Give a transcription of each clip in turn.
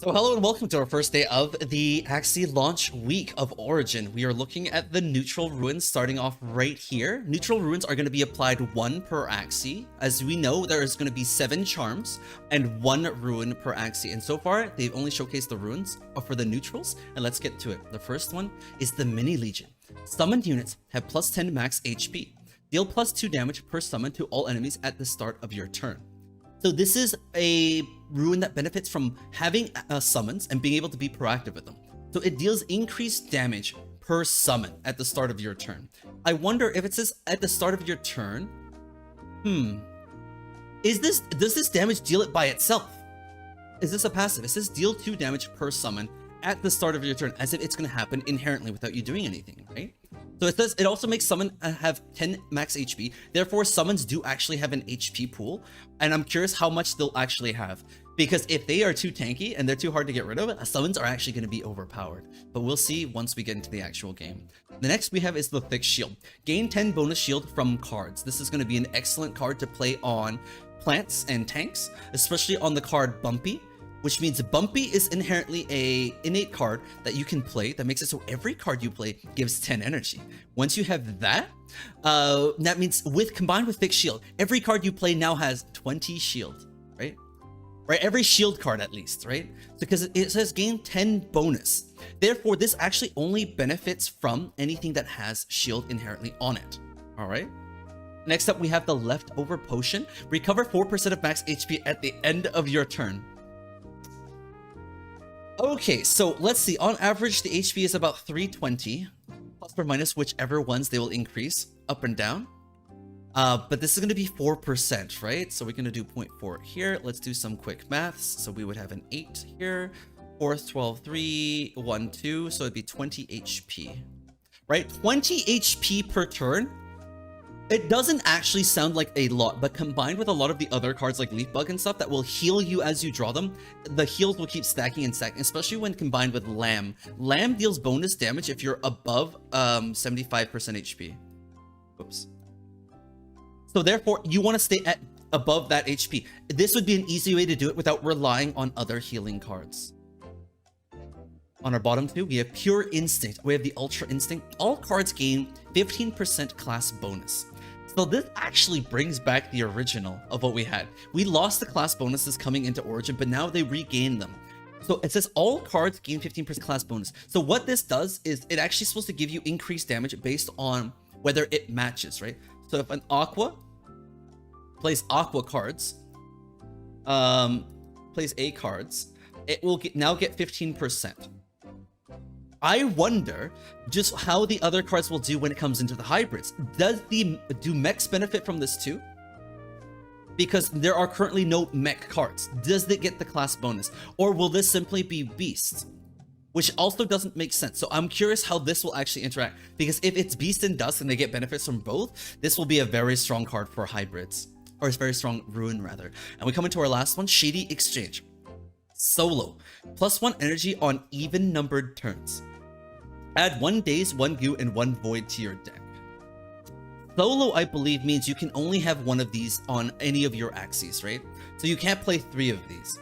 So hello and welcome to our first day of the Axie launch week of Origin. We are looking at the neutral ruins starting off right here. Neutral ruins are going to be applied 1 per Axie. As we know, there is going to be 7 charms and 1 ruin per Axie. And so far, they've only showcased the ruins for the neutrals. And let's get to it. The first one is the Mini Legion. Summoned units have plus 10 max HP. Deal plus 2 damage per summon to all enemies at the start of your turn. So this is a rune that benefits from having summons and being able to be proactive with them. So it deals increased damage per summon at the start of your turn. I wonder if it says at the start of your turn, does this damage deal it by itself? Is this a passive? It says deal 2 damage per summon at the start of your turn, as if it's going to happen inherently without you doing anything, right? So it says it also makes summon have 10 max HP. Therefore, summons do actually have an HP pool, and I'm curious how much they'll actually have. Because if they are too tanky and they're too hard to get rid of, summons are actually going to be overpowered. But we'll see once we get into the actual game. The next we have is the Thick Shield. Gain 10 bonus shield from cards. This is going to be an excellent card to play on plants and tanks, especially on the card Bumpy, which means Bumpy is inherently a innate card that you can play that makes it so every card you play gives 10 energy. Once you have that, that means combined with Thick Shield, every card you play now has 20 shield, right? Right, every shield card at least, right? Because it says gain 10 bonus. Therefore, this actually only benefits from anything that has shield inherently on it, all right? Next up, we have the Leftover Potion. Recover 4% of max HP at the end of your turn. Okay, so let's see. On average, the HP is about 320, plus or minus whichever ones they will increase up and down. But this is going to be 4%, right? So we're going to do 0.4 here. Let's do some quick maths. So we would have an 8 here, 4, 12, 3, 1, 2. So it'd be 20 HP, right? 20 HP per turn. It doesn't actually sound like a lot, but combined with a lot of the other cards like Leaf Bug and stuff that will heal you as you draw them, the heals will keep stacking and stacking, especially when combined with Lamb. Lamb deals bonus damage if you're above 75% HP. Oops. So therefore, you want to stay at above that HP. This would be an easy way to do it without relying on other healing cards. On our bottom 2, we have Pure Instinct. We have the Ultra Instinct. All cards gain 15% class bonus. So this actually brings back the original of what we had. We lost the class bonuses coming into Origin, but now they regain them. So it says all cards gain 15% class bonus. So what this does is it actually supposed to give you increased damage based on whether it matches, right? So if an Aqua plays Aqua cards, plays A cards, it will now get 15%. I wonder just how the other cards will do when it comes into the hybrids. Do mechs benefit from this too? Because there are currently no mech cards. Does it get the class bonus? Or will this simply be beasts? Which also doesn't make sense. So I'm curious how this will actually interact. Because if it's beast and dust and they get benefits from both, this will be a very strong card for hybrids. Or it's very strong ruin rather. And we come into our last one, Shady Exchange. Solo. Plus 1 energy on even numbered turns. Add 1 daze, 1 goo, and 1 void to your deck. Solo, I believe, means you can only have 1 of these on any of your Axies, right? So you can't play 3 of these.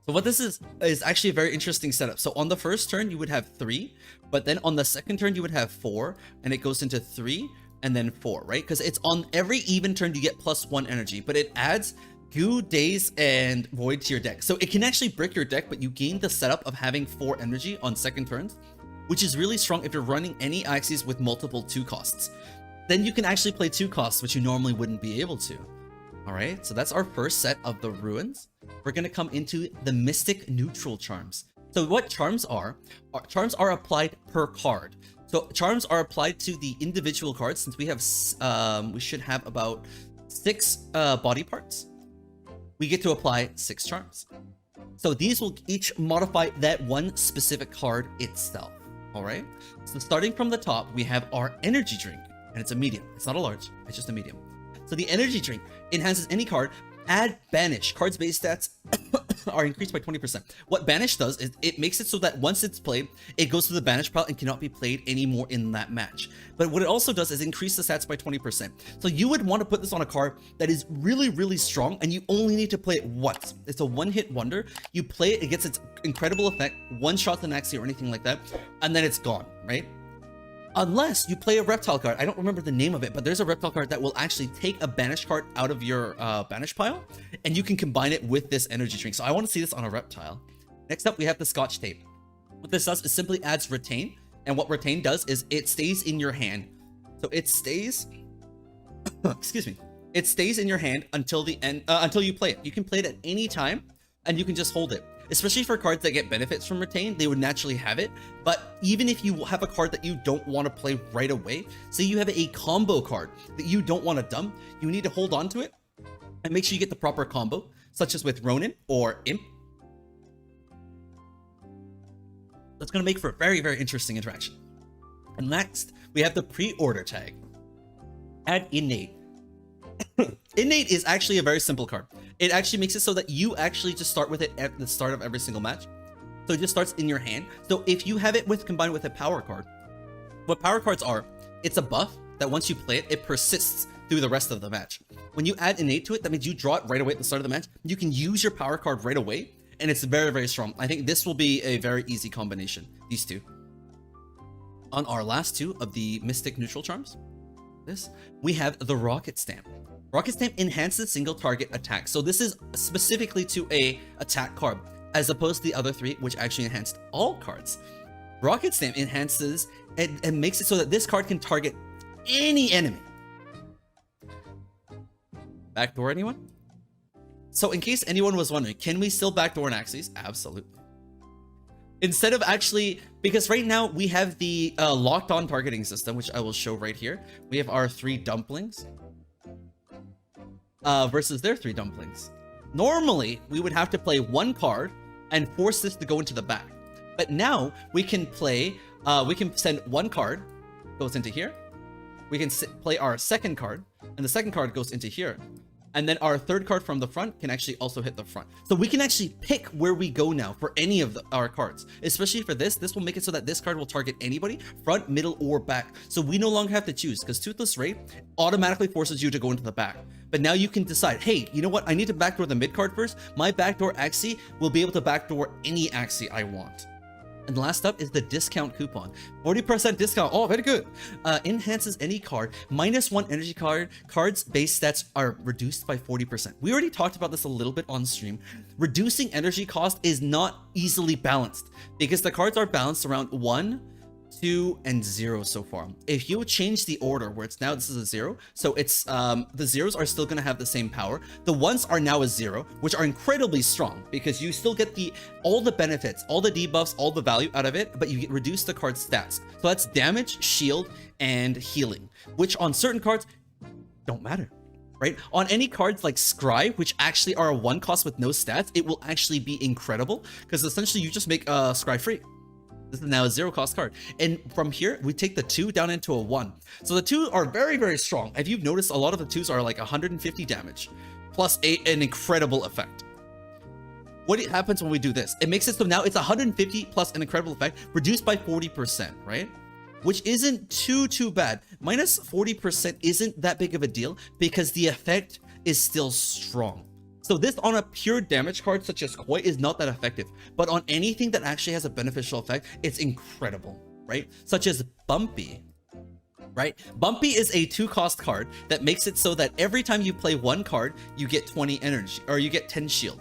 So what this is actually a very interesting setup. So on the first turn, you would have 3, but then on the second turn, you would have 4, and it goes into 3, and then 4, right? Because it's on every even turn, you get plus 1 energy, but it adds goo, daze, and void to your deck. So it can actually brick your deck, but you gain the setup of having 4 energy on second turns, which is really strong if you're running any Axies with multiple 2 costs. Then you can actually play 2 costs, which you normally wouldn't be able to. All right, so that's our first set of the ruins. We're gonna come into the Mystic Neutral Charms. So what charms are applied per card. So charms are applied to the individual cards. Since we have, we should have about 6 body parts. We get to apply 6 charms. So these will each modify that one specific card itself. All right, so starting from the top, we have our energy drink, and it's a medium. It's not a large, it's just a medium. So the energy drink enhances any card Add Banish. Cards base stats are increased by 20%. What Banish does is it makes it so that once it's played, it goes to the Banish pile and cannot be played anymore in that match. But what it also does is increase the stats by 20%. So you would want to put this on a card that is really, really strong, and you only need to play it once. It's a one-hit wonder. You play it, it gets its incredible effect, one shot an Axie or anything like that, and then it's gone, right? Unless you play a reptile card. I don't remember the name of it, but there's a reptile card that will actually take a banish card out of your banish pile, and you can combine it with this energy drink. So I want to see this on a reptile. Next up, we have the Scotch tape. What this does is simply adds retain, and what retain does is it stays in your hand. So it stays, excuse me, it stays in your hand until the end, until you play it. You can play it at any time, and you can just hold it. Especially for cards that get benefits from retain, they would naturally have it. But even if you have a card that you don't want to play right away, say you have a combo card that you don't want to dump, you need to hold on to it and make sure you get the proper combo, such as with Ronin or Imp. That's going to make for a very, very interesting interaction. And next, we have the pre-order tag. Add Innate. Innate is actually a very simple card. It actually makes it so that you actually just start with it at the start of every single match. So it just starts in your hand. So if you have it combined with a power card, what power cards are, it's a buff that once you play it, it persists through the rest of the match. When you add Innate to it, that means you draw it right away at the start of the match. You can use your power card right away, and it's very, very strong. I think this will be a very easy combination, these two. On our last two of the Mystic Neutral Charms, we have the Rocket Stamp. Rocket Stamp enhances single target attack. So this is specifically to a attack card, as opposed to the other three, which actually enhanced all cards. Rocket Stamp enhances and makes it so that this card can target any enemy. Backdoor anyone? So in case anyone was wondering, can we still backdoor an Axies? Absolutely. Instead of actually, because right now we have the locked on targeting system, which I will show right here. We have our 3 dumplings versus their 3 dumplings. Normally, we would have to play one card and force this to go into the back. But now we can play, we can send one card, goes into here. We can play our second card, and the second card goes into here. And then our third card from the front can actually also hit the front. So we can actually pick where we go now for any of our cards. Especially for this will make it so that this card will target anybody, front, middle, or back. So we no longer have to choose, because Toothless Ray automatically forces you to go into the back. But now you can decide, hey, you know what? I need to backdoor the mid card first. My backdoor Axie will be able to backdoor any Axie I want. And last up is the discount coupon. 40% discount. Oh, very good. Enhances any card. -1 energy card. Cards base stats are reduced by 40%. We already talked about this a little bit on stream. Reducing energy cost is not easily balanced because the cards are balanced around 1, 2, and 0 so far. If you change the order where it's now this is a 0, so it's the zeros are still going to have the same power. The ones are now a 0, which are incredibly strong because you still get all the benefits, all the debuffs, all the value out of it, but you reduce the card's stats. So that's damage, shield, and healing, which on certain cards don't matter. Right? On any cards like Scry, which actually are a 1 cost with no stats, it will actually be incredible because essentially you just make Scry free. This is now a 0 cost card. And from here, we take the 2 down into a 1. So the 2 are very, very strong. If you've noticed, a lot of the 2s are like 150 damage, plus an incredible effect. What happens when we do this? It makes it so now it's 150 plus an incredible effect, reduced by 40%, right? Which isn't too bad. Minus 40% isn't that big of a deal because the effect is still strong. So this on a pure damage card such as Koi is not that effective, but on anything that actually has a beneficial effect, it's incredible, right? Such as Bumpy, right? Bumpy is a 2 cost card that makes it so that every time you play one card, you get 20 energy, or you get 10 shield.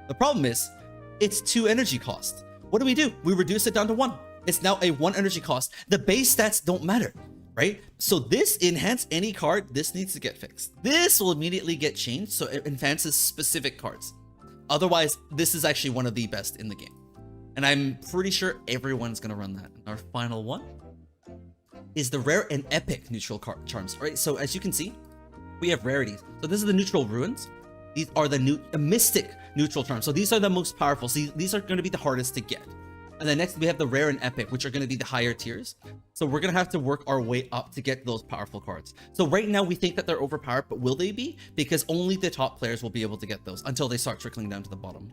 The problem is, it's 2 energy cost. What do? We reduce it down to 1. It's now a 1 energy cost. The base stats don't matter. Right? So this enhance any card, this needs to get fixed. This will immediately get changed, so it enhances specific cards. Otherwise, this is actually one of the best in the game. And I'm pretty sure everyone's gonna run that. Our final one is the rare and epic neutral card charms, right? So as you can see, we have rarities. So this is the neutral ruins. These are the mystic neutral charms. So these are the most powerful. So these are gonna be the hardest to get. And then next we have the rare and epic, which are going to be the higher tiers. So we're going to have to work our way up to get those powerful cards. So right now we think that they're overpowered, but will they be? Because only the top players will be able to get those until they start trickling down to the bottom.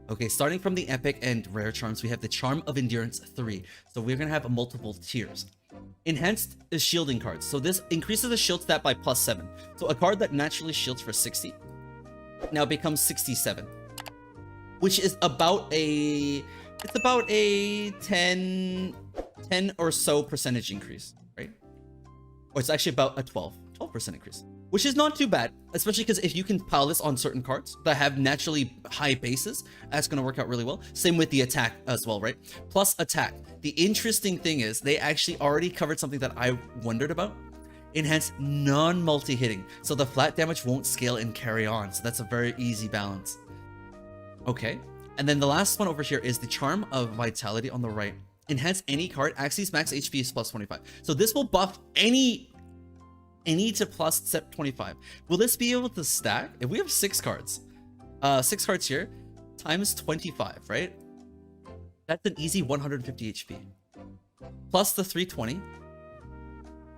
Okay, starting from the epic and rare charms, we have the Charm of Endurance 3. So we're going to have multiple tiers. Enhanced is shielding cards. So this increases the shield stat by +7. So a card that naturally shields for 60 now becomes 67, which is about a 10 or so percentage increase, right? Or it's actually about a 12% increase, which is not too bad, especially because if you can pile this on certain cards that have naturally high bases, that's going to work out really well. Same with the attack as well, right? Plus attack. The interesting thing is they actually already covered something that I wondered about. Enhanced non-multi-hitting, so the flat damage won't scale and carry on. So that's a very easy balance. Okay. And then the last one over here is the Charm of Vitality on the right. Enhance any card. Axie's max HP is +25. So this will buff any to +25. Will this be able to stack? If we have 6 cards, 6 cards here, times 25, right? That's an easy 150 HP. Plus the 320.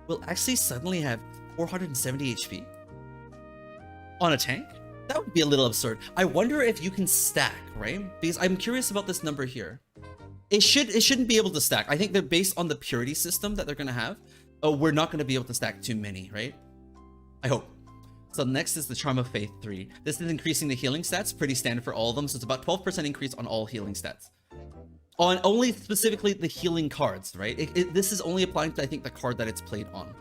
We'll actually suddenly have 470 HP on a tank? That would be a little absurd. I wonder if you can stack, right? Because I'm curious about this number here. It shouldn't be able to stack. I think they're based on the purity system that they're going to have. Oh, we're not going to be able to stack too many, right? I hope. So next is the Charm of Faith 3. This is increasing the healing stats, pretty standard for all of them. So it's about 12% increase on all healing stats. On only specifically the healing cards, right? This is only applying to, I think, the card that it's played on.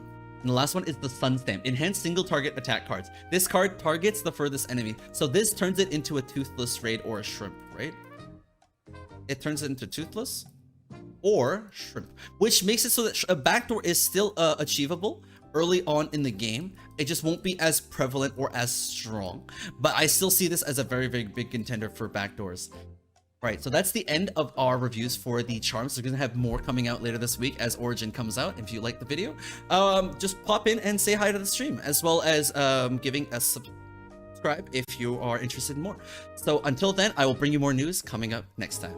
And the last one is the Sun Stamp. Enhanced single target attack cards. This card targets the furthest enemy. So this turns it into a Toothless Raid or a Shrimp, right? It turns it into Toothless or Shrimp, which makes it so that a backdoor is still achievable early on in the game. It just won't be as prevalent or as strong. But I still see this as a very, very big contender for backdoors. Right, so that's the end of our reviews for the charms. We're gonna have more coming out later this week as Origin comes out. If you like the video, just pop in and say hi to the stream, as well as giving a subscribe if you are interested in more. So until then, I will bring you more news coming up next time.